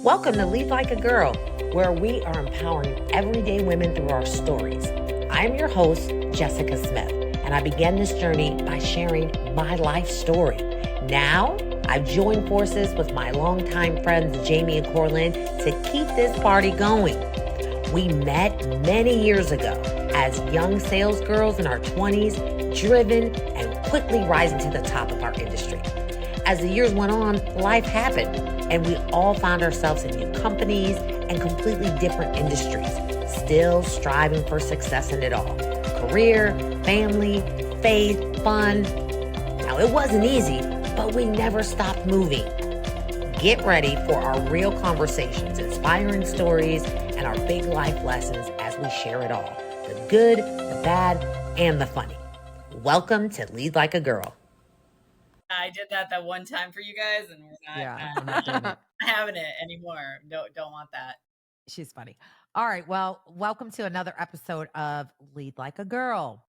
Welcome to Lead Like a Girl, where we are empowering everyday women through our stories. I'm your host, Jessica Smith, and I began this journey by sharing my life story. Now, I've joined forces with my longtime friends, Jamie and Corlin, to keep this party going. We met many years ago as young sales girls in our 20s, driven and quickly rising to the top of our industry. As the years went on, life happened, and we all found ourselves in new companies and completely different industries, still striving for success in it all. Career, family, faith, fun. Now, it wasn't easy, but we never stopped moving. Get ready for our real conversations, inspiring stories, and our big life lessons as we share it all. The good, the bad, and the funny. Welcome to Lead Like a Girl. I did that one time for you guys, and we're we're not doing it. not having it anymore. Don't want that. She's funny. All right. Well, welcome to another episode of Lead Like a Girl.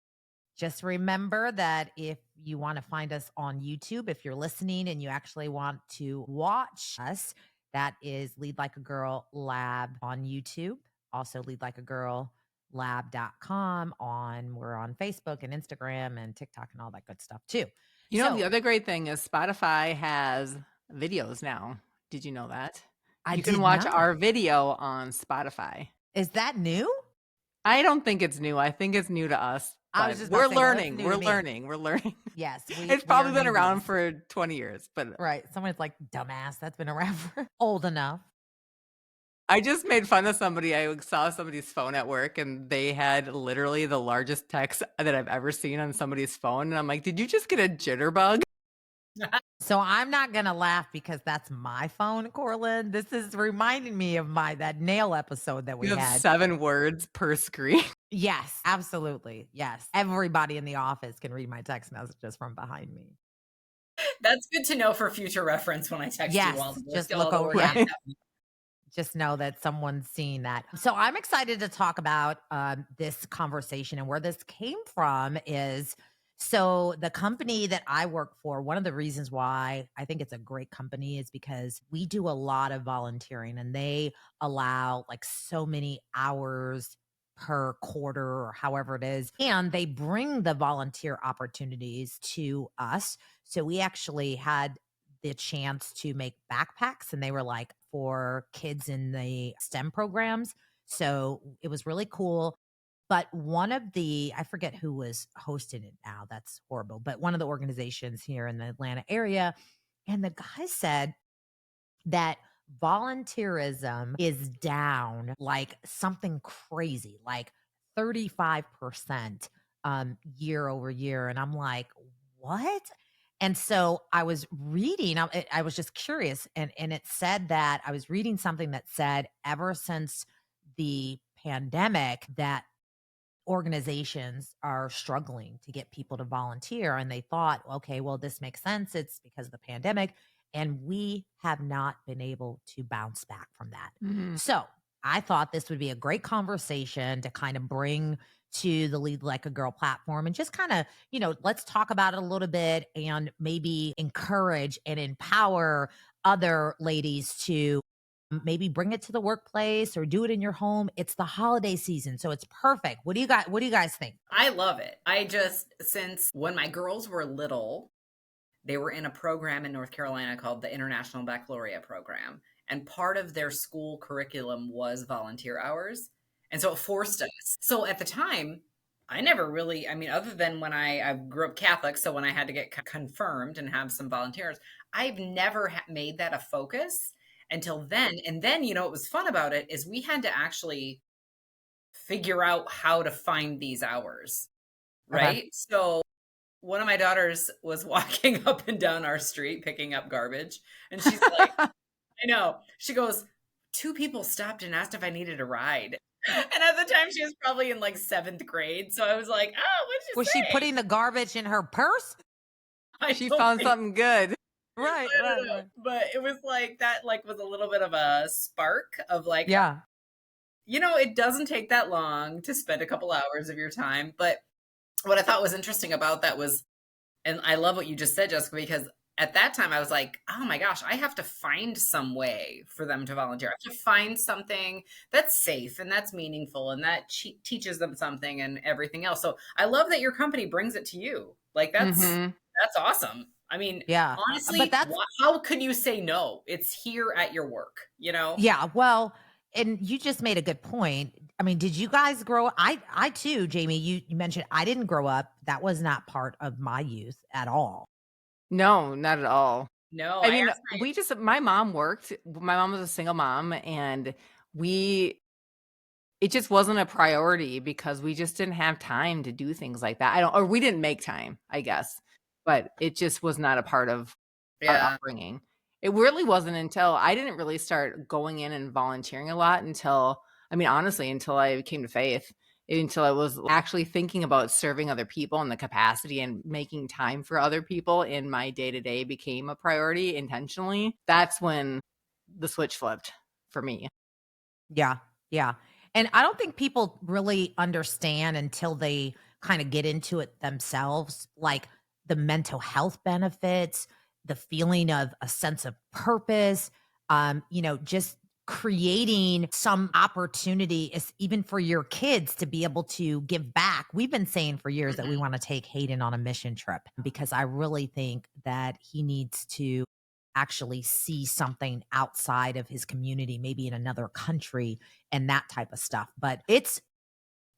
Just remember that if you want to find us on YouTube, if you're listening and you actually want to watch us, that is Lead Like a Girl Lab on YouTube. Also, Lead Like a Girl lab.com we're on Facebook and Instagram and TikTok and all that good stuff too. You know, the other great thing is Spotify has videos now. Did you know that? You can watch our video on Spotify. Is that new? I don't think it's new. I think it's new to us. We're learning. We're learning. Yes. It's probably been around for 20 years. But right. Someone's like, dumbass, that's been around for old enough. I just made fun of somebody. I saw somebody's phone at work and they had literally the largest text that I've ever seen on somebody's phone. And I'm like, did you just get a jitterbug? So I'm not going to laugh because that's my phone, Corlin. This is reminding me of that nail episode that we had. 7 words per screen. Yes, absolutely. Yes. Everybody in the office can read my text messages from behind me. That's good to know for future reference when I text you. While just look over. Right. Just know that someone's seen that. So I'm excited to talk about this conversation, and where this came from is, so the company that I work for, one of the reasons why I think it's a great company is because we do a lot of volunteering, and they allow like so many hours per quarter or however it is. And they bring the volunteer opportunities to us. So we actually had the chance to make backpacks, and they were like for kids in the STEM programs. So it was really cool. But one of I forget who was hosting it now. That's horrible. But one of the organizations here in the Atlanta area, and the guy said that volunteerism is down like something crazy, like 35% year over year. And I'm like, what? And so I was reading, I was just curious. And it said that I was reading something that said ever since the pandemic that organizations are struggling to get people to volunteer. And they thought, okay, well, this makes sense. It's because of the pandemic. And we have not been able to bounce back from that. Mm-hmm. So I thought this would be a great conversation to kind of bring to the Lead Like a Girl platform and just kind of, let's talk about it a little bit and maybe encourage and empower other ladies to maybe bring it to the workplace or do it in your home. It's the holiday season, so it's perfect. What do you guys think? I love it. Since when my girls were little, they were in a program in North Carolina called the International Baccalaureate Program. And part of their school curriculum was volunteer hours. And so it forced us. So at the time, I never really, other than when I grew up Catholic, so when I had to get confirmed and have some volunteers, I've never made that a focus until then. And then, what was fun about it is we had to actually figure out how to find these hours, right? Okay. So one of my daughters was walking up and down our street picking up garbage. And she's like, I know. She goes, 2 people stopped and asked if I needed a ride. And at the time, she was probably in like 7th grade. So I was like, oh, what did you say? Was she putting the garbage in her purse? She found something good. Right. But it was like, that was a little bit of a spark of like, yeah, it doesn't take that long to spend a couple hours of your time. But what I thought was interesting about that was, and I love what you just said, Jessica, because at that time I was like, oh my gosh, I have to find some way for them to volunteer. I have to find something that's safe and that's meaningful and that teaches them something and everything else. So I love that your company brings it to you. Like that's awesome. I mean, Yeah. But honestly, that's how could you say no? It's here at your work, you know? Yeah, well, and you just made a good point. I mean, did you guys grow I too, Jamie, you mentioned I didn't grow up. That was not part of my youth at all. No, not at all. No, I I mean, asked my mom worked. My mom was a single mom, and we it just wasn't a priority because we just didn't have time to do things like that. Or we didn't make time, I guess, but it just was not a part of our yeah. upbringing. It really wasn't until I didn't really start going in and volunteering a lot until, I mean, honestly, until I came to faith, until I was actually thinking about serving other people in the capacity and making time for other people in my day to day became a priority intentionally. That's when the switch flipped for me. Yeah. Yeah. And I don't think people really understand until they kind of get into it themselves, like the mental health benefits, the feeling of a sense of purpose, just creating some opportunity is even for your kids to be able to give back. We've been saying for years that we Mhm. want to take Hayden on a mission trip because I really think that he needs to actually see something outside of his community, maybe in another country and that type of stuff. But it's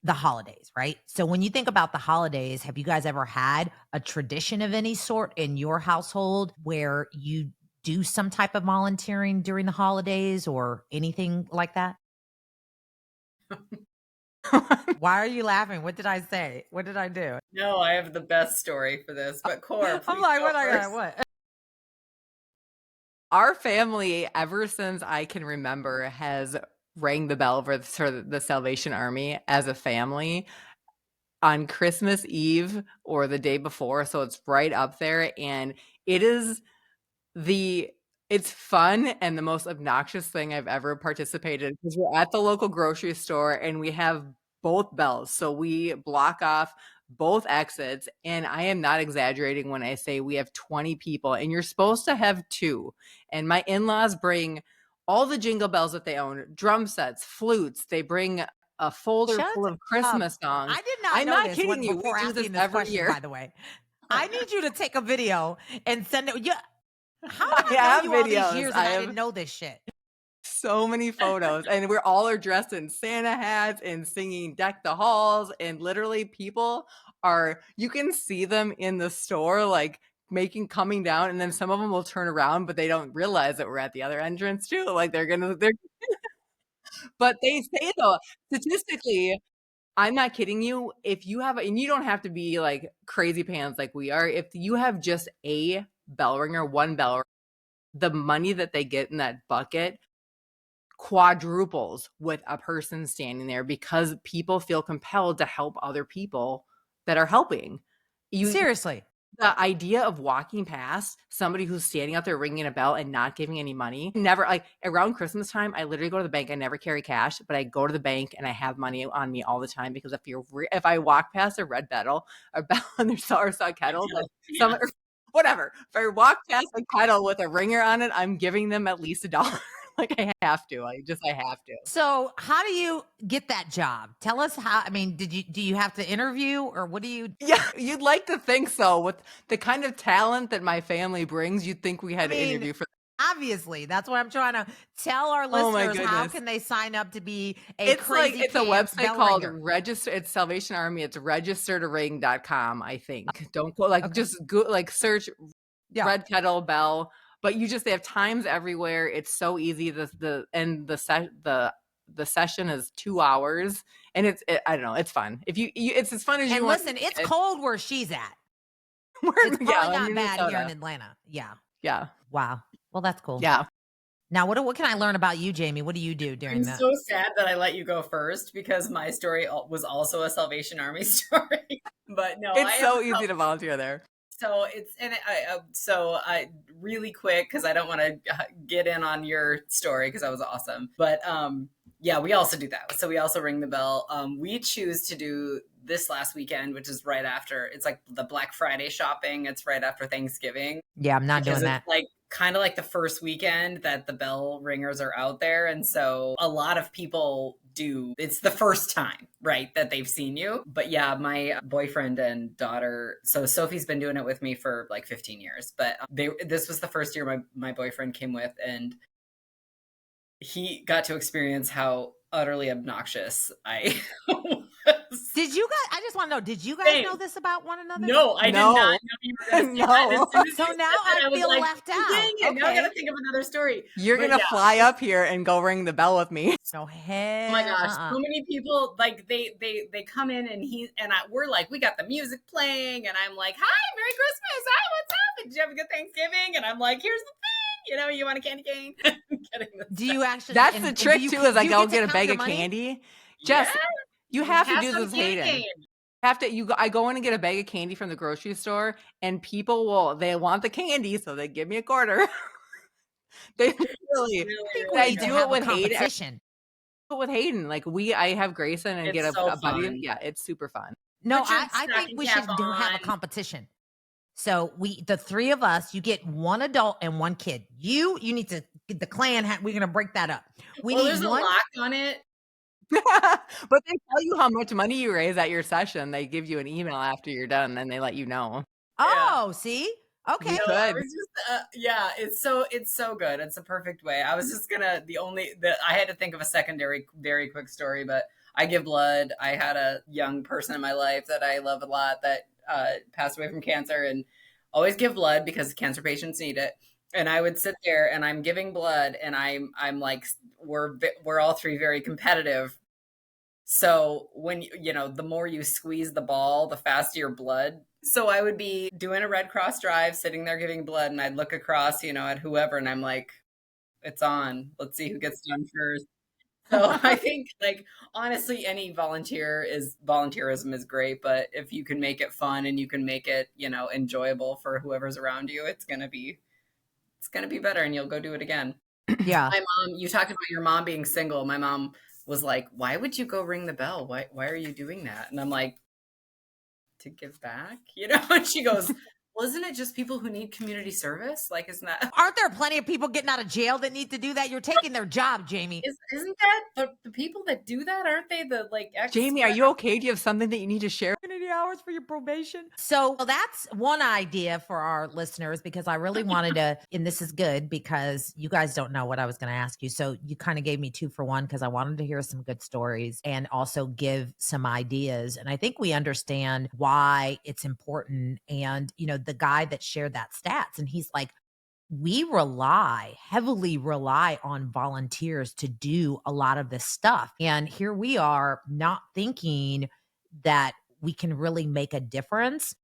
the holidays, right? So when you think about the holidays, have you guys ever had a tradition of any sort in your household where you do some type of volunteering during the holidays or anything like that? Why are you laughing? What did I say? What did I do? No, I have the best story for this, but Cora, I'm please like, go what I got? first. What? Our family, ever since I can remember, has rang the bell for the Salvation Army as a family on Christmas Eve or the day before. So it's right up there. And it is the it's fun and the most obnoxious thing I've ever participated because we're at the local grocery store and we have both bells. So we block off both exits. And I am not exaggerating when I say we have 20 people and you're supposed to have two. And my in-laws bring all the jingle bells that they own, drum sets, flutes. They bring a folder Shut full of up. Christmas songs. I did not I'm know not this kidding when you. We before do this asking this every question, year. by the way. I need you to take a video and send it. Yeah. How I do I know have you all these videos. years I and I have didn't know this shit? so many photos and we're all are dressed in Santa hats and singing Deck the Halls, and literally people are, you can see them in the store like coming down, and then some of them will turn around but they don't realize that we're at the other entrance too, like they're but they say though, statistically, I'm not kidding you, if you have and you don't have to be like crazy pants like we are, if you have just a bell ringer, one bell, the money that they get in that bucket quadruples with a person standing there because people feel compelled to help other people that are helping. You Seriously. The idea of walking past somebody who's standing out there ringing a bell and not giving any money. Never, like around Christmas time, I literally go to the bank. I never carry cash, but I go to the bank and I have money on me all the time because if I walk past a red bell, and there's or saw kettles, like some or whatever. If I walk past a kettle with a ringer on it, I'm giving them at least $1. Like I have to. I have to. So how do you get that job? Tell us how. I mean, do you have to interview or what do you? Yeah, you'd like to think so. With the kind of talent that my family brings, you'd think we I had to mean, interview for. obviously, that's what I'm trying to tell our Oh my listeners. How goodness. can they sign up to be a crazy It's a pants website bell called ringer? Register. It's Salvation Army. It's registertoring.com, I think. Don't go like Okay. just go like search Yeah. red kettle bell. But they have times everywhere. It's so easy. The session is 2 hours, and I don't know. It's fun. If it's as fun as you And want. listen, it's cold where she's at. It's Yeah, probably in not bad here in Minnesota. Atlanta. Yeah. Yeah, Wow. Well, that's cool. yeah. Now, what can I learn about you, Jamie? What do you do I'm during that? so sad that I let you go first because my story was also a Salvation Army story. But no, I It's have so easy to volunteer there. so it's and I really quick because I don't want to get in on your story because that was awesome. But yeah, we also do that. So we also ring the bell. We choose to do this last weekend, which is right after, it's like the Black Friday shopping. It's right after Thanksgiving. Yeah, I'm not Because doing that. it's like kind of like the first weekend that the bell ringers are out there. And so a lot of people do, it's the first time, right, that they've seen you. But yeah, my boyfriend and daughter, so Sophie's been doing it with me for like 15 years, but this was the first year my boyfriend came with, and he got to experience how utterly obnoxious I was. Did you guys, I just want to know, did you guys Same. know this about one another? No, I did not know you were going to say that. As No. soon as So you now said that, I was feel like, left "Dang out. it, now I Okay. got to think of another story." You're But going to yeah. fly up here and go ring the bell with me. No, Oh hell. my gosh, so many people, like they come in and we're like, we got the music playing, and I'm like, "Hi, Merry Christmas. Hi, what's up? Did you have a good Thanksgiving?" And I'm like, "Here's the thing, you want a candy cane?" Do you actually? That's and the do trick you- too, is do I you go to get a count bag your of money? candy. Yeah, Jess, you have to do some this with candy Hayden. cane. I go in and get a bag of candy from the grocery store, and people they want the candy, so they give me a quarter. They really, I think really we need to do have it a with Hayden. competition. With Hayden, like I have Grayson and It's get so a buddy. fun. Yeah, it's super fun. No, Put your I think stocking we cap should have a on. competition. So the three of us, you get one adult and one kid. You need to get the clan. We're gonna break that up. We Well, need there's one. a lock on it. But they tell you how much money you raise at your session. They give you an email after you're done, and they let you know. Oh, see, okay. You No, I could. was just yeah, it's so good. It's a perfect way. I was just gonna I had to think of a secondary very quick story, but I give blood. I had a young person in my life that I love a lot that passed away from cancer, and always give blood because cancer patients need it. And I would sit there and I'm giving blood, and I'm like, we're all three very competitive. So when the more you squeeze the ball, the faster your blood. So I would be doing a Red Cross drive, sitting there giving blood, and I'd look across, at whoever, and I'm like, it's on. Let's see who gets done first. So I think, like, honestly, any volunteerism is great, but if you can make it fun and you can make it, enjoyable for whoever's around you, it's gonna be better, and you'll go do it again. Yeah. My mom, you talked about your mom being single. My mom was like, "Why would you go ring the bell? Why are you doing that?" And I'm like, "To give back," And she goes, "Well, isn't it just people who need community service? Like, isn't that?" Aren't there plenty of people getting out of jail that need to do that? You're taking their job, Jamie. Isn't that the people that do that? Aren't they the Jamie, are you okay? Do you have something that you need to share? Community hours for your probation. So that's one idea for our listeners, because I really wanted to, and this is good because you guys don't know what I was going to ask you. So you kind of gave me 2 for 1, because I wanted to hear some good stories and also give some ideas. And I think we understand why it's important. And, the guy that shared that stats, and he's like, we heavily rely on volunteers to do a lot of this stuff. And here we are not thinking that we can really make a difference,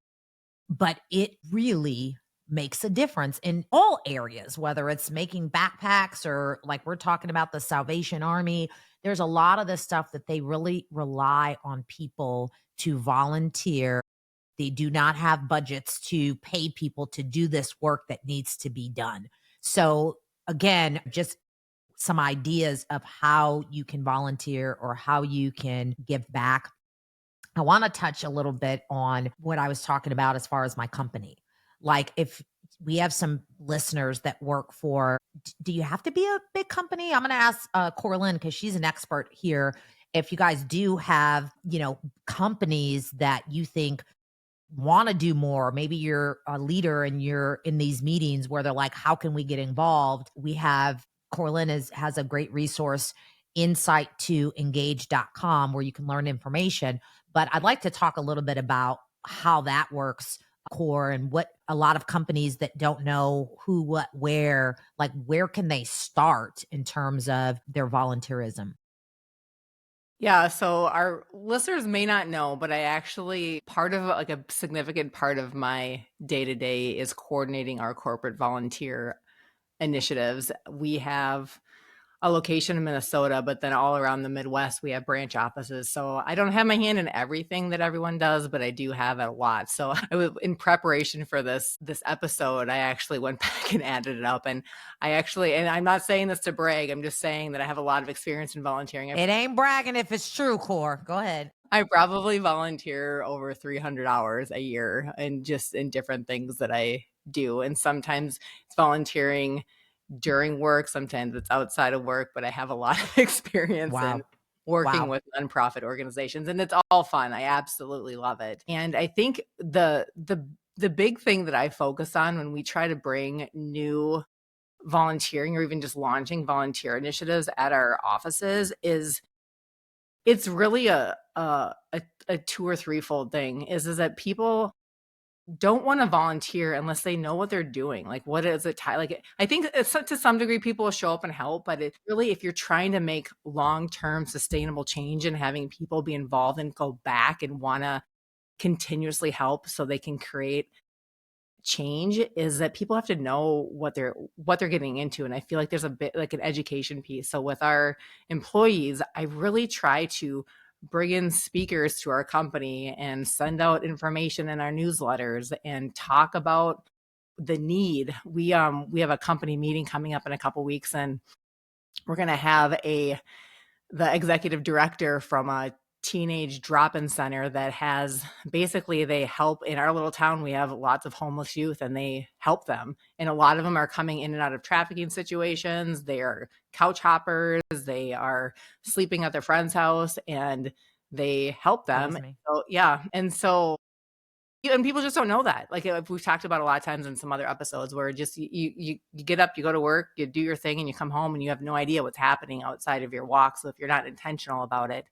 but it really makes a difference in all areas, whether it's making backpacks or like we're talking about the Salvation Army. There's a lot of this stuff that they really rely on people to volunteer. They do not have budgets to pay people to do this work that needs to be done. So, again, just some ideas of how you can volunteer or how you can give back. I want to touch a little bit on what I was talking about as far as my company. Like, if we have some listeners that work for, do you have to be a big company? I'm going to ask Corlin, because she's an expert here. If you guys do have, companies that you think want to do more, maybe you're a leader and you're in these meetings where they're like, how can we get involved? We have Corlin has a great resource, insight to engage.com, where you can learn information. But I'd like to talk a little bit about how that works, core, and what a lot of companies that don't know who, what, where, like where can they start in terms of their volunteerism? Yeah, so our listeners may not know, but I actually, part of like a significant part of my day to day is coordinating our corporate volunteer initiatives. We have a location in Minnesota, but then all around the Midwest, we have branch offices. So I don't have my hand in everything that everyone does, but I do have a lot. So in preparation for this episode, I actually went back and added it up. And and I'm not saying this to brag, I'm just saying that I have a lot of experience in volunteering. It ain't bragging if it's true, Core. Go ahead. I probably volunteer over 300 hours a year and just in different things that I do. And sometimes it's volunteering during work, sometimes it's outside of work, but I have a lot of experience in working with nonprofit organizations, and it's all fun. I absolutely love it. And I think the big thing that I focus on when we try to bring new volunteering or even just launching volunteer initiatives at our offices is it's really a two or threefold thing is that people don't want to volunteer unless they know what they're doing. Like, what is it? Like, I think it's, to some degree, people will show up and help, but it's really, if you're trying to make long-term sustainable change and having people be involved and go back and want to continuously help so they can create change, is that people have to know what they're getting into. And I feel like there's a bit like an education piece. So with our employees, I really try to bring in speakers to our company and send out information in our newsletters and talk about the need. We have a company meeting coming up in a couple weeks, and we're going to have the executive director from a teenage drop-in center that has basically, they help in our little town. We have lots of homeless youth and they help them. And a lot of them are coming in and out of trafficking situations. They are couch hoppers. They are sleeping at their friend's house and they help them. So, yeah. And people just don't know that. Like we've talked about a lot of times in some other episodes where just you get up, you go to work, you do your thing and you come home and you have no idea what's happening outside of your walk. So if you're not intentional about it.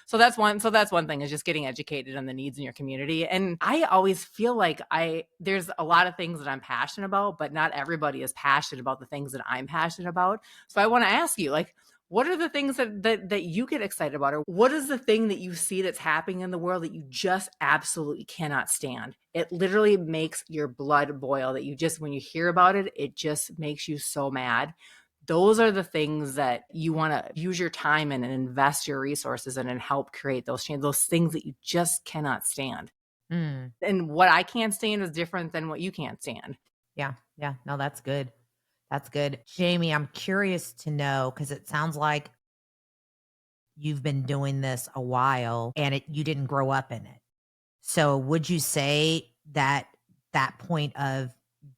So that's one thing, is just getting educated on the needs in your community. And I always feel like there's a lot of things that I'm passionate about, but not everybody is passionate about the things that I'm passionate about. So I want to ask you, like, what are the things that you get excited about? Or what is the thing that you see that's happening in the world that you just absolutely cannot stand? It literally makes your blood boil, that you just, when you hear about it, it just makes you so mad. Those are the things that you want to use your time in and invest your resources in and help create those changes, those things that you just cannot stand. And what I can't stand is different than what you can't stand. Yeah. No, that's good. That's good. Jamie, I'm curious to know, because it sounds like you've been doing this a while and you didn't grow up in it. So would you say that point of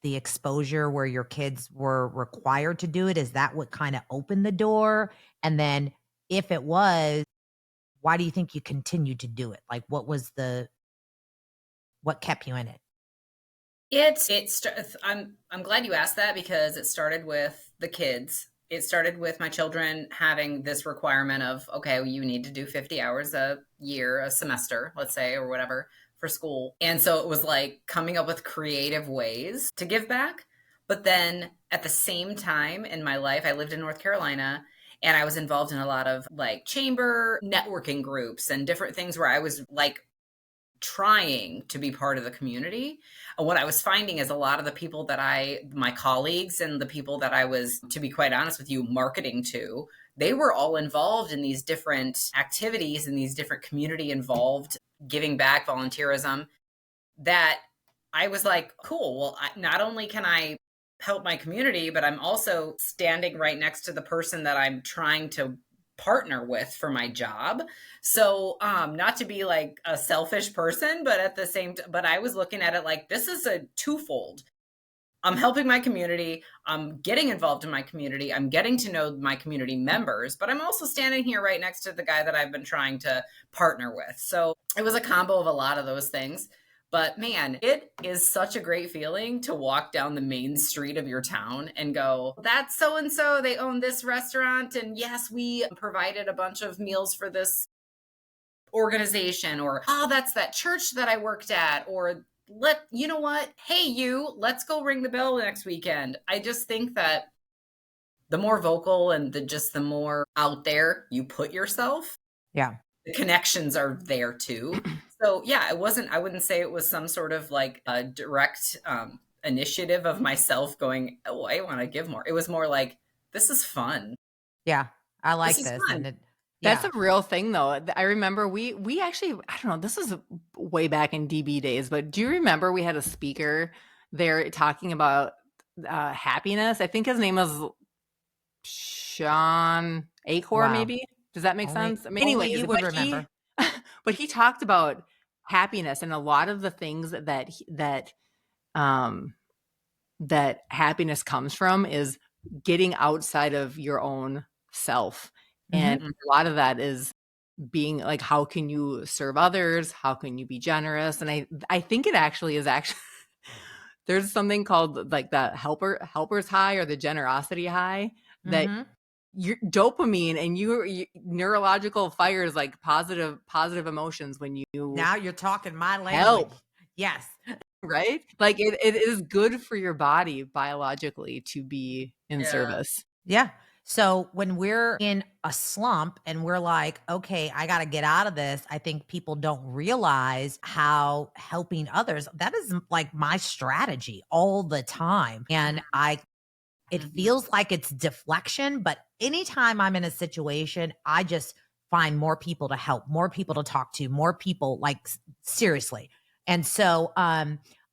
the exposure where your kids were required to do it, is that what kind of opened the door? And then if it was, why do you think you continued to do it? Like, what kept you in it? I'm glad you asked that, because it started with the kids. It started with my children having this requirement of, okay, well, you need to do 50 hours a year, a semester, let's say, or whatever, for school. And so it was like coming up with creative ways to give back. But then at the same time in my life, I lived in North Carolina, and I was involved in a lot of like chamber networking groups and different things where I was like trying to be part of the community. And what I was finding is a lot of the people that my colleagues and the people that I was, to be quite honest with you, marketing to, they were all involved in these different activities and these different community involved giving back, volunteerism, that I was like, cool. Well, not only can I help my community, but I'm also standing right next to the person that I'm trying to partner with for my job. So not to be like a selfish person, but at the same time, but I was looking at it like, this is a twofold. I'm helping my community. I'm getting involved in my community. I'm getting to know my community members, but I'm also standing here right next to the guy that I've been trying to partner with. So it was a combo of a lot of those things. But man, it is such a great feeling to walk down the main street of your town and go, that's so-and-so, they own this restaurant. And yes, we provided a bunch of meals for this organization. Or, oh, that's that church that I worked at. Or, you know what? Hey, let's go ring the bell next weekend. I just think that the more vocal and the more out there you put yourself, yeah, the connections are there too. So yeah, I wouldn't say it was some sort of like a direct initiative of myself going, oh, I want to give more. It was more like, this is fun. Yeah. I This like is this. fun. And it, That's yeah. a real thing though. I remember we actually, I don't know, this is way back in DB days, but do you remember we had a speaker there talking about happiness? I think his name was Sean Acor, Wow. maybe. Does that make Only sense? I mean, only anyways, you would remember. but he talked about happiness, and a lot of the things um that happiness comes from is getting outside of your own self. And Mhm. a lot of that is being like, how can you serve others? How can you be generous? And I think it actually is actually there's something called like the helper's high or the generosity high that Mhm. your dopamine and you neurological fires like positive emotions when you Now you're talking my language. help, Yes. right? Like it is good for your body biologically to be in Yeah. service. Yeah. So when we're in a slump and we're like, okay, I got to get out of this, I think people don't realize how helping others, that is like my strategy all the time. And it Mhm. feels like it's deflection, but anytime I'm in a situation, I just find more people to help, more people to talk to, more people like seriously. And so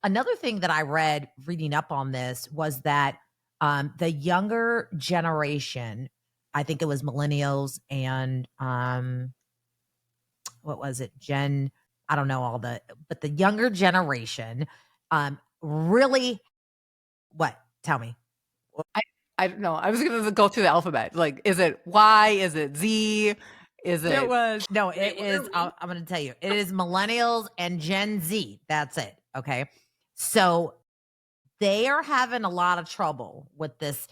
another thing that I read reading up on this was that the younger generation, I think it was millennials and what was it? I don't know all the, but the younger generation really, what? Tell me. I I don't know. I was gonna go through the alphabet. Like, is it Y? Is it Z? Is It it was no, Wait, it what are is. we? I'm going to tell you, it is millennials and Gen Z. That's it. Okay. So they are having a lot of trouble with this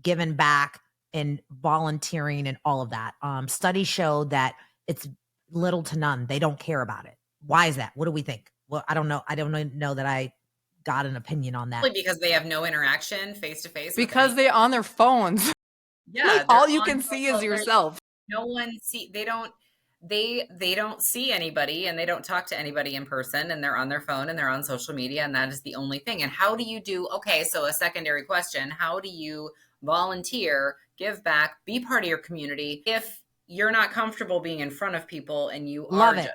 giving back and volunteering and all of that. Studies show that it's little to none. They don't care about it. Why is that? What do we think? Well, I don't know. I don't know that I got an opinion on that. Probably because they have no interaction face to face with because any. they're on their phones? Like Yeah, they're all you on can see is yourself. no one see they don't see anybody and they don't talk to anybody in person and they're on their phone and they're on social media and that is the only thing. And how do you do okay, so a secondary question, how do you volunteer, give back, be part of your community if you're not comfortable being in front of people and you Love are it. just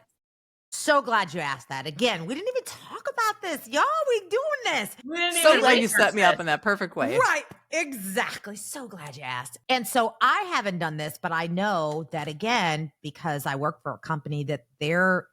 So glad you asked that. Again, we didn't even talk about this. Y'all, we doing this. we didn't So even glad you research set me up this. in that perfect way. Right. Exactly. So glad you asked. And so I haven't done this, but I know that again, because I work for a company that they're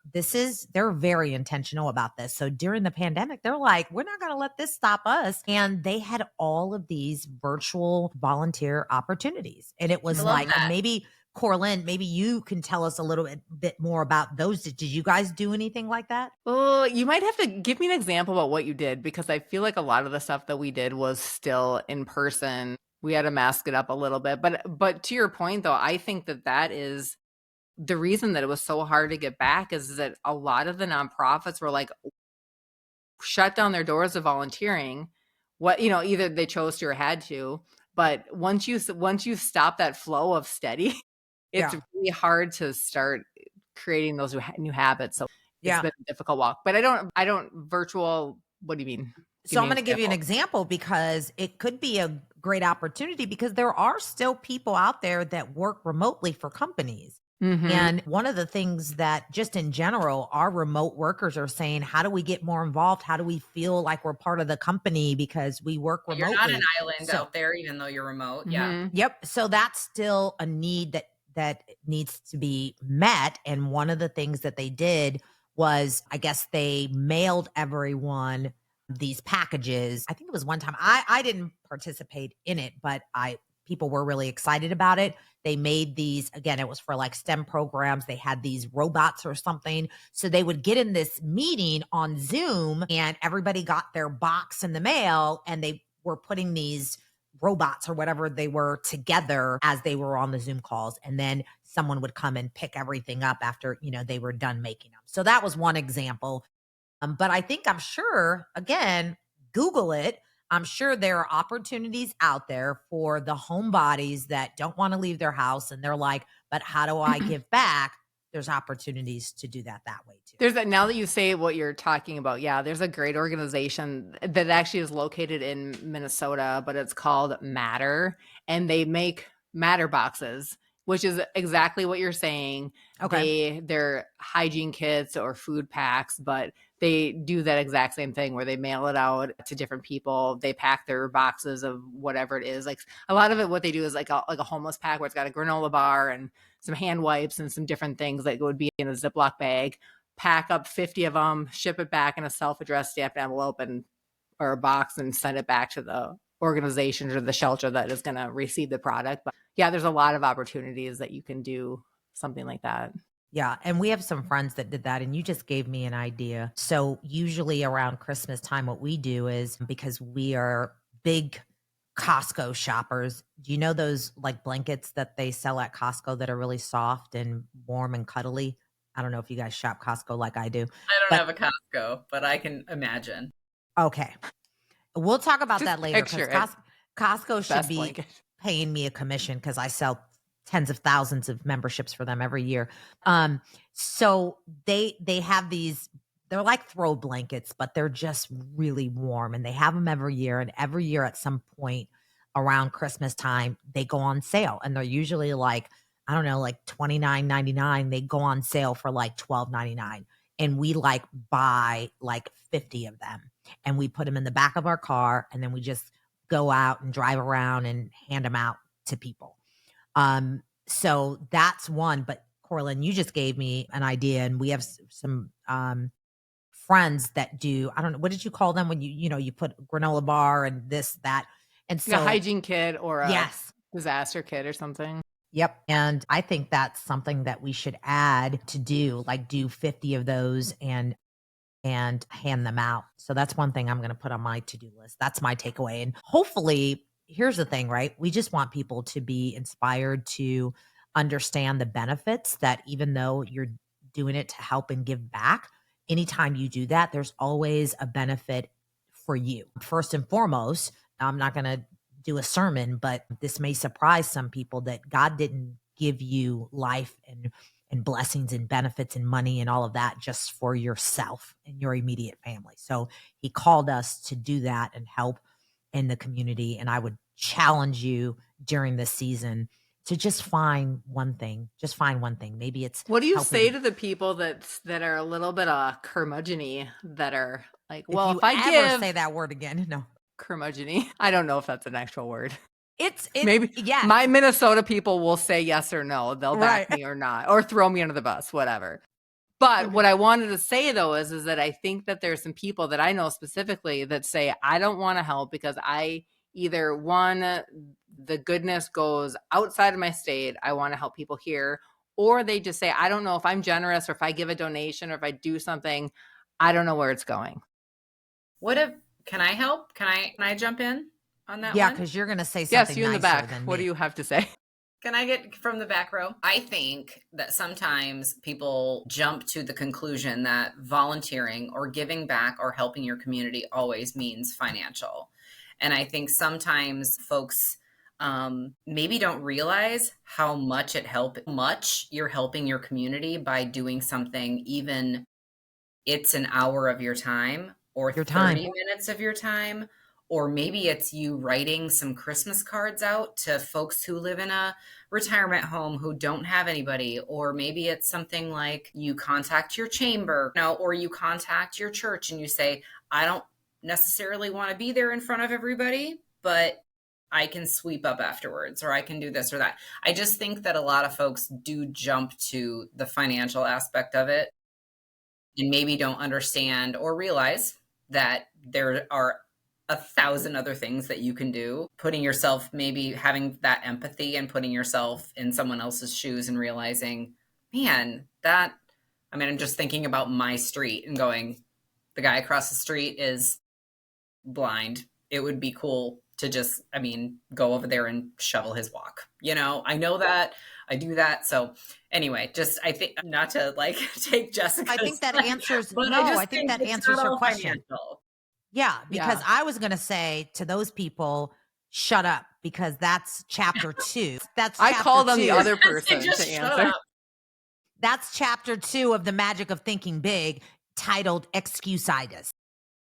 very intentional about this. So during the pandemic, they're like, we're not going to let this stop us. And they had all of these virtual volunteer opportunities. And it I was love like, and that. maybe Corlin, maybe you can tell us a little bit more about those. Did you guys do anything like that? Well, you might have to give me an example about what you did because I feel like a lot of the stuff that we did was still in person. We had to mask it up a little bit, but to your point though, I think that is the reason that it was so hard to get back is that a lot of the nonprofits were like shut down their doors to volunteering. What either they chose to or had to, but once you stop that flow of steady, it's Yeah. really hard to start creating those new habits. So it's Yeah. been a difficult walk. But I don't virtual. What do you mean? Give So me I'm an going to give you an example. example because it could be a great opportunity because there are still people out there that work remotely for companies. Mm-hmm. And one of the things that just in general, our remote workers are saying, how do we get more involved? How do we feel like we're part of the company because we work You're not an remotely? island So, out there even though you're remote. Yeah. Mm-hmm. yep. So that's still a need that needs to be met. And one of the things that they did was, I guess they mailed everyone these packages. I think it was one time. I didn't participate in it, but I people were really excited about it. They made these again. It was for like STEM programs. They had these robots or something. So they would get in this meeting on Zoom, and everybody got their box in the mail, and they were putting these robots or whatever they were together as they were on the Zoom calls. And then someone would come and pick everything up after, they were done making them. So that was one example. But I think I'm sure, again, Google it. I'm sure there are opportunities out there for the homebodies that don't want to leave their house and they're like, but how do I give back? There's opportunities to do that way too. There's now that you say what you're talking about, yeah, there's a great organization that actually is located in Minnesota, but it's called Matter, and they make matter boxes, which is exactly what you're saying. Okay. They're hygiene kits or food packs, but they do that exact same thing where they mail it out to different people. They pack their boxes of whatever it is. Like a lot of it, what they do is like a homeless pack where it's got a granola bar and some hand wipes and some different things that would be in a Ziploc bag. Pack up 50 of them, ship it back in a self-addressed stamped envelope or a box, and send it back to the organization or the shelter that is going to receive the product. But yeah, there's a lot of opportunities that you can do something like that. Yeah. And we have some friends that did that, and you just gave me an idea. So, usually around Christmas time, what we do is, because we are big Costco shoppers, do you know those like blankets that they sell at Costco that are really soft and warm and cuddly? I don't know if you guys shop Costco like I do. I don't But have a Costco, but I can imagine. okay. We'll talk about Just that later, because picture it. Costco should Best be blanket. paying me a commission because I sell tens of thousands of memberships for them every year. So they have these, they're like throw blankets, but they're just really warm, and they have them every year. And every year at some point around Christmas time, they go on sale, and they're usually like, I don't know, like $29.99. They go on sale for like $12.99. And we like buy like 50 of them, and we put them in the back of our car, and then we just go out and drive around and hand them out to people. So that's one. But Corlin, you just gave me an idea, and we have some friends that do, I don't know, what did you call them when you put granola bar and this, that. And so a hygiene kit or a yes. disaster kit or something. Yep. And I think that's something that we should add to do, like do 50 of those and hand them out. So that's one thing I'm going to put on my to-do list. That's my takeaway. And hopefully, here's the thing, right? We just want people to be inspired to understand the benefits, that even though you're doing it to help and give back, anytime you do that, there's always a benefit for you. First and foremost, I'm not going to do a sermon, but this may surprise some people, that God didn't give you life and blessings and benefits and money and all of that just for yourself and your immediate family. So he called us to do that and help in the community. And I would challenge you during this season to just find one thing. Just find one thing. Maybe it's What do you helping. say to the people that are a little bit curmudgeon-y, that are like, well, if I ever say that word again, no. Curmudgeon-y. I don't know if that's an actual word. It's Maybe yes. My Minnesota people will say yes or no. They'll back me or not, or throw me under the bus, whatever. But what I wanted to say though is that I think that there's some people that I know specifically that say, I don't want to help because I either, one, the goodness goes outside of my state, I want to help people here, or they just say, I don't know if I'm generous, or if I give a donation, or if I do something, I don't know where it's going. Can I help? Can I jump in on that one? Yeah, because you're going to say something. Yes, you in the back. What do you have to say? Can I get from the back row? I think that sometimes people jump to the conclusion that volunteering or giving back or helping your community always means financial. And I think sometimes folks maybe don't realize how much you're helping your community by doing something, even it's an hour of your time or 30 minutes of your time. Or maybe it's you writing some Christmas cards out to folks who live in a retirement home who don't have anybody. Or maybe it's something like you contact your chamber, or you contact your church and you say, I don't necessarily want to be there in front of everybody, but I can sweep up afterwards, or I can do this or that. I just think that a lot of folks do jump to the financial aspect of it and maybe don't understand or realize that there are 1,000 other things that you can do. Putting yourself, maybe having that empathy and putting yourself in someone else's shoes and realizing, man, I'm just thinking about my street and going, the guy across the street is blind. It would be cool to just, go over there and shovel his walk. I know that. I do that. So anyway, I think, not to take Jessica. I think that answers, I think that answers her question. Financial. Yeah, because I was going to say to those people, shut up, because that's chapter 2. I called on the other person to answer. That's chapter 2 of The Magic of Thinking Big, titled Excusitis.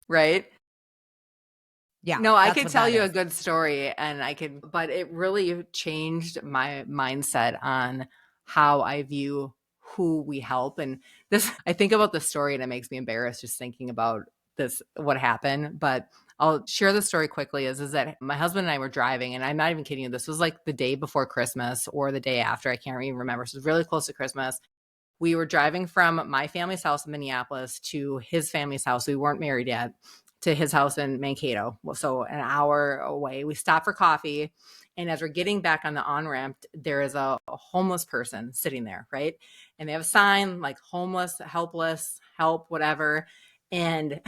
Right. Yeah. No, I that's could what tell that you a is. good story but it really changed my mindset on how I view who we help. And this, I think about the story and it makes me embarrassed just thinking about this, what happened. But I'll share the story quickly is that my husband and I were driving, and I'm not even kidding you. This was like the day before Christmas or the day after. I can't even remember. So it was really close to Christmas. We were driving from my family's house in Minneapolis to his family's house. We weren't married yet, to his house in Mankato. So an hour away. We stopped for coffee. And as we're getting back on the on-ramp, there is a homeless person sitting there, right? And they have a sign like homeless, helpless, help, whatever. And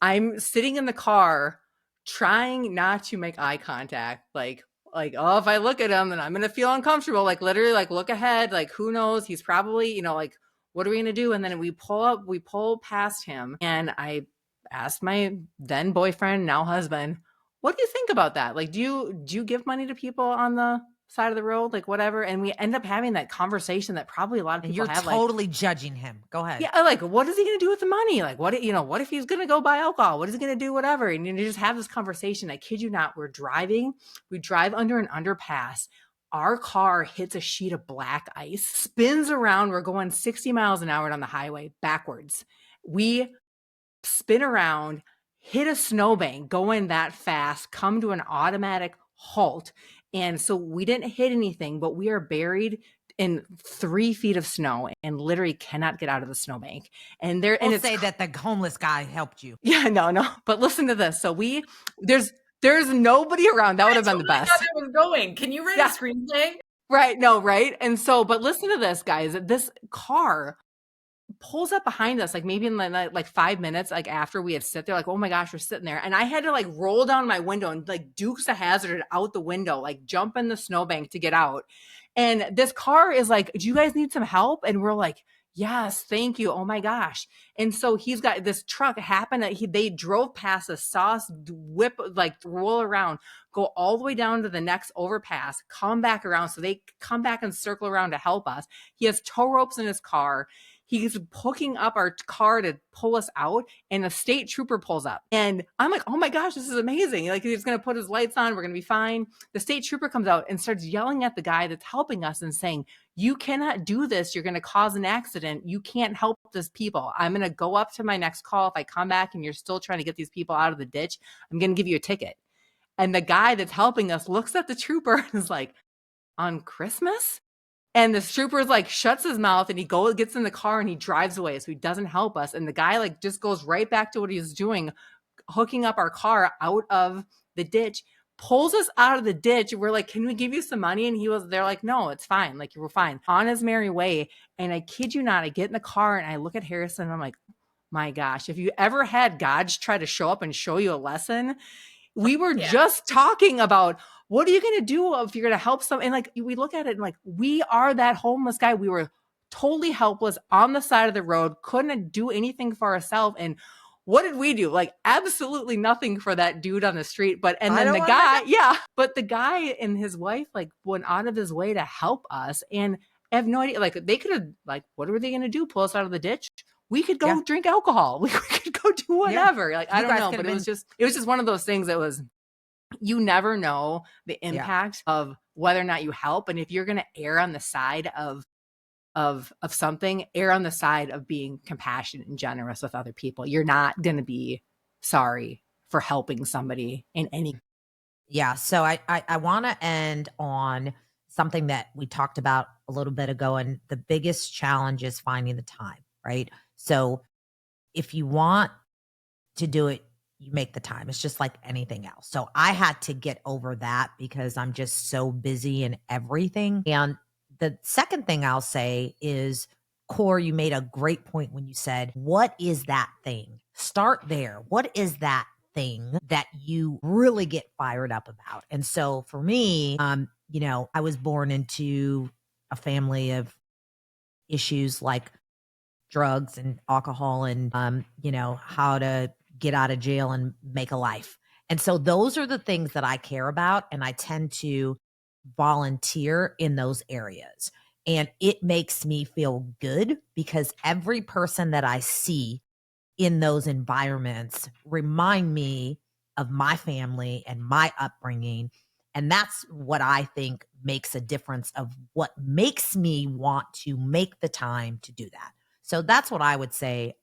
I'm sitting in the car trying not to make eye contact, like, oh, if I look at him, then I'm gonna feel uncomfortable. Like literally, like look ahead, like who knows? He's probably, like, what are we gonna do? And then we pull past him, and I asked my then boyfriend, now husband, what do you think about that? Like, do you give money to people on the side of the road, like whatever? And we end up having that conversation that probably a lot of And people you're have, totally judging him. Go ahead. yeah, like, what is he going to do with the money? Like, what if he's going to go buy alcohol? What is he going to do? Whatever. And you just have this conversation. I kid you not. We drive under an underpass. Our car hits a sheet of black ice, spins around. We're going 60 miles an hour down the highway backwards. We spin around, hit a snowbank going that fast, come to an automatic halt. And so we didn't hit anything, but we are buried in 3 feet of snow and literally cannot get out of the snowbank. And We'll say that the homeless guy helped you. yeah, no. But listen to this. So there's nobody around. That would have been the best. That's where I was going. Can you write a screenplay? Right. No, right. And so, but listen to this, guys. This car pulls up behind us, like maybe in like 5 minutes, like after we had sit there, like, oh my gosh, we're sitting there. And I had to like roll down my window and like Dukes a hazard out the window, like jump in the snowbank to get out. And this car is like, do you guys need some help? And we're like, yes, thank you. Oh my gosh. And so he's got this truck happen. They drove past us, saw us whip, like roll around, go all the way down to the next overpass, come back around. So they come back and circle around to help us. He has tow ropes in his car. He's hooking up our car to pull us out, and a state trooper pulls up. And I'm like, oh my gosh, this is amazing. Like, he's going to put his lights on. We're going to be fine. The state trooper comes out and starts yelling at the guy that's helping us and saying, you cannot do this. You're going to cause an accident. You can't help these people. I'm going to go up to my next call. If I come back and you're still trying to get these people out of the ditch, I'm going to give you a ticket. And the guy that's helping us looks at the trooper and is like, on Christmas? And the trooper like shuts his mouth and he gets in the car and he drives away. So he doesn't help us. And the guy like just goes right back to what he was doing, hooking up our car out of the ditch, pulls us out of the ditch. We're like, can we give you some money? And they're like, no, it's fine. Like, we're fine. On his merry way. And I kid you not, I get in the car and I look at Harrison and I'm like, my gosh, if you ever had God try to show up and show you a lesson, we were just talking about, what are you going to do if you're going to help someone? And like, we look at it and like, we are that homeless guy. We were totally helpless on the side of the road, couldn't do anything for ourselves. And what did we do? Like, absolutely nothing for that dude on the street. But the guy and his wife like went out of his way to help us. And I have no idea. Like, they could have, like, what were they going to do? Pull us out of the ditch? We could go drink alcohol. We could go do whatever. Like, I don't know, but it was just one of those things that was, you never know the impact of whether or not you help. And if you're going to err on the side of something, err on the side of being compassionate and generous with other people. You're not going to be sorry for helping somebody in any. Yeah. So I want to end on something that we talked about a little bit ago. And the biggest challenge is finding the time, right? So if you want to do it, you make the time. It's just like anything else. So I had to get over that because I'm just so busy in everything. And the second thing I'll say is, Core, you made a great point when you said, what is that thing? Start there. What is that thing that you really get fired up about? And so for me, I was born into a family of issues like drugs and alcohol and, how to get out of jail and make a life. And so those are the things that I care about. And I tend to volunteer in those areas. And it makes me feel good because every person that I see in those environments remind me of my family and my upbringing. And that's what I think makes a difference of what makes me want to make the time to do that. So that's what I would say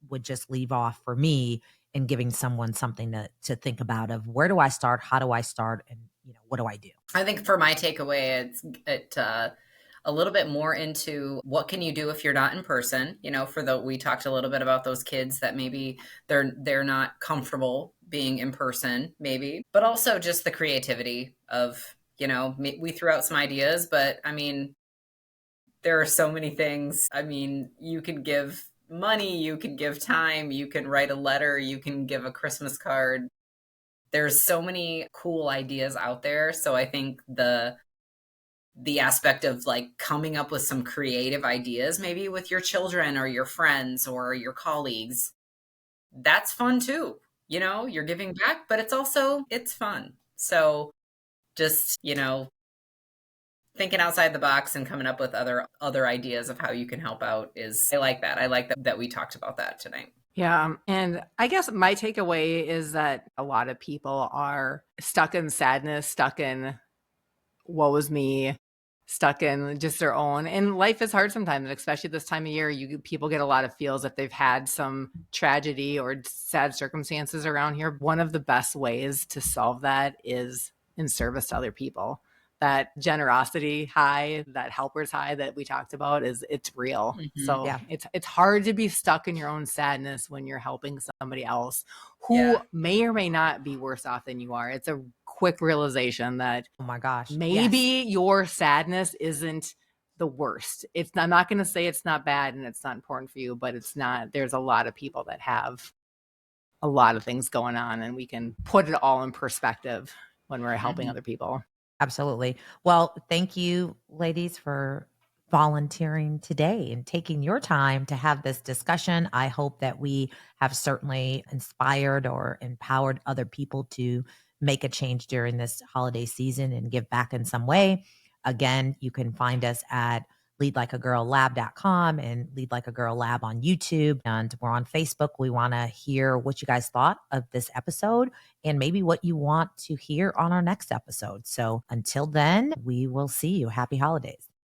would just leave off for me in giving someone something to think about of where do I start? How do I start? And, what do I do? I think for my takeaway, it's a little bit more into what can you do if you're not in person. We talked a little bit about those kids that maybe they're not comfortable being in person, maybe, but also just the creativity of, we threw out some ideas, but I mean, there are so many things. I mean, you can give money, you can give time, you can write a letter, you can give a Christmas card. There's so many cool ideas out there. So I think the aspect of like coming up with some creative ideas, maybe with your children or your friends or your colleagues, that's fun too. You're giving back, but it's fun. So just, thinking outside the box and coming up with other ideas of how you can help out I like that. I like that we talked about that tonight. Yeah. And I guess my takeaway is that a lot of people are stuck in sadness, stuck in woe is me, stuck in just their own. And life is hard sometimes, especially this time of year. People get a lot of feels if they've had some tragedy or sad circumstances around here. One of the best ways to solve that is in service to other people. That generosity high, that helper's high that we talked about it's real. Mm-hmm. So Yeah. it's hard to be stuck in your own sadness when you're helping somebody else who may or may not be worse off than you are. It's a quick realization that, Oh my gosh, maybe your sadness isn't the worst. I'm not going to say it's not bad and it's not important for you, but it's not. There's a lot of people that have a lot of things going on, and we can put it all in perspective when we're helping other people. Absolutely. Well, thank you, ladies, for volunteering today and taking your time to have this discussion. I hope that we have certainly inspired or empowered other people to make a change during this holiday season and give back in some way. Again, you can find us at leadlikeagirllab.com and Lead Like a Girl Lab on YouTube. And we're on Facebook. We want to hear what you guys thought of this episode and maybe what you want to hear on our next episode. So until then, we will see you. Happy holidays.